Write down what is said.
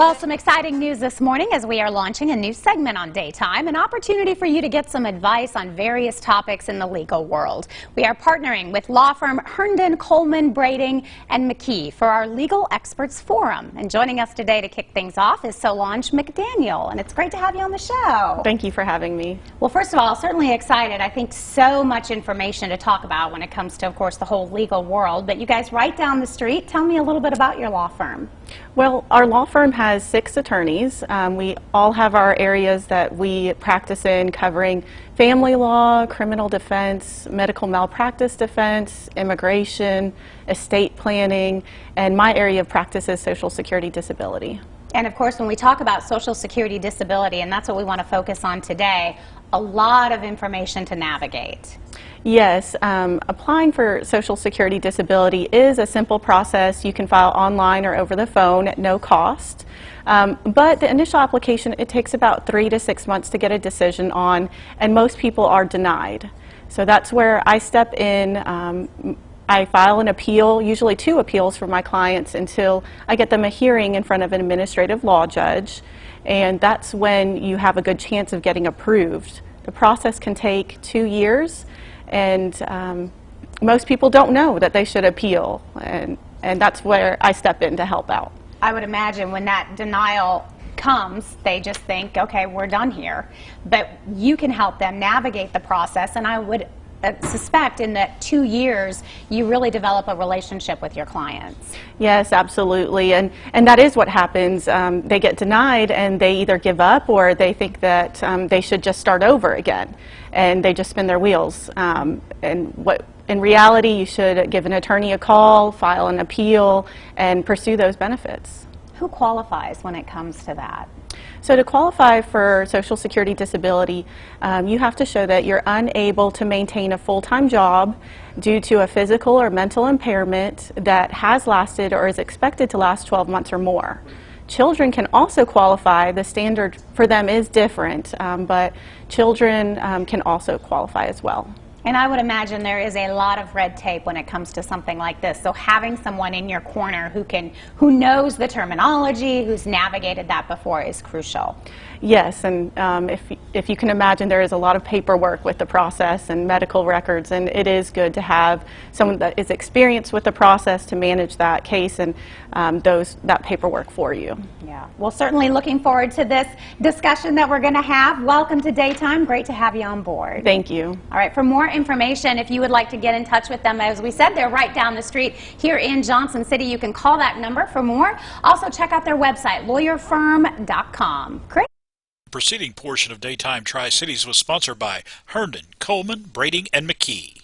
Well, some exciting news this morning as we are launching a new segment on Daytime, an opportunity for you to get some advice on various topics in the legal world. We are partnering with law firm Herndon, Coleman, Braiding, and McKee for our Legal Experts Forum. And joining us today to kick things off is Solange McDaniel, and it's great to have you on the show. Thank you for having me. Well, first of all, certainly excited. I think so much information to talk about when it comes to, of course, the whole legal world. But you guys right down the street, tell me a little bit about your law firm. Well, our law firm has 6 attorneys. We all have our areas that we practice in, covering family law, criminal defense, medical malpractice defense, immigration, estate planning, and my area of practice is Social Security disability. And of course, when we talk about Social Security disability, and that's what we want to focus on today, a lot of information to navigate. Yes, applying for Social Security disability is a simple process. You can file online or over the phone at no cost. But the initial application, it takes about 3 to 6 months to get a decision on, and most people are denied. So that's where I step in. I file an appeal, usually 2 appeals for my clients, until I get them a hearing in front of an administrative law judge, and that's when you have a good chance of getting approved. The process can take 2 years, and most people don't know that they should appeal, and that's where I step in to help out. I would imagine when that denial comes, they just think, okay, we're done here. But you can help them navigate the process, and I would suspect in that 2 years you really develop a relationship with your clients. Yes, absolutely, and that is what happens. They get denied and they either give up or they think that they should just start over again, and they just spin their wheels. And what in reality, you should give an attorney a call, file an appeal, and pursue those benefits. Who qualifies when it comes to that? So to qualify for Social Security disability, you have to show that you're unable to maintain a full-time job due to a physical or mental impairment that has lasted or is expected to last 12 months or more. Children can also qualify. The standard for them is different, but children can also qualify as well. And I would imagine there is a lot of red tape when it comes to something like this. So having someone in your corner who knows the terminology, who's navigated that before, is crucial. Yes, and if you can imagine, there is a lot of paperwork with the process and medical records, and it is good to have someone that is experienced with the process to manage that case and that paperwork for you. Yeah, well, certainly looking forward to this discussion that we're going to have. Welcome to Daytime. Great to have you on board. Thank you. All right, for more information, if you would like to get in touch with them, as we said, they're right down the street here in Johnson City. You can call that number for more. Also, check out their website, lawyerfirm.com. Great. The preceding portion of Daytime Tri-Cities was sponsored by Herndon, Coleman, Braiding, and McKee.